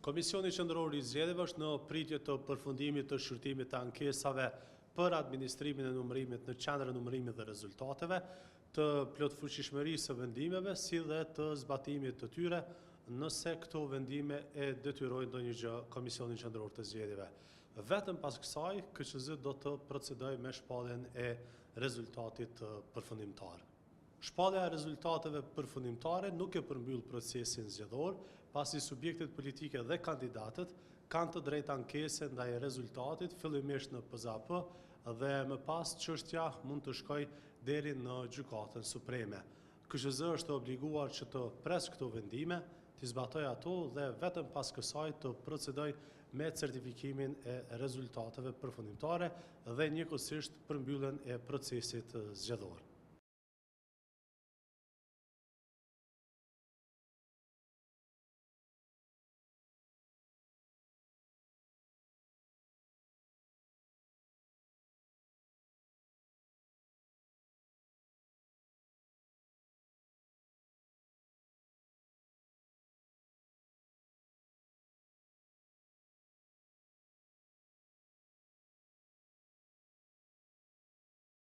Komisioni Qendror i Zgjedhjeve është në pritje të përfundimit të shqyrtimit të ankesave për administrimin e numërimit në qendrën e numërimit dhe rezultateve, të plotfuqishmërisë së vendimeve, si dhe të zbatimit të tyre, nëse këto vendime e detyrojnë ndonjë gjë Komisionin Qendror të Zgjedhjeve. Vetëm pas kësaj, KQZ do të procedojë me shpalljen e rezultatit përfundimtar. Shpallja e rezultateve përfundimtare nuk e përmbyll procesin zgjedhor, pasi subjektet politike dhe kandidatët kanë të drejtë ankese ndaj rezultatit, fillimisht në PZAP dhe më pas çështja mund të shkojë deri në Gjykatën Supreme. KQZ është obliguar që të pres këto vendime, të zbatojë ato dhe vetëm pas kësaj të procedojë me certifikimin e rezultateve përfundimtare dhe njëkohësisht përmbylljen e procesit zgjedhor.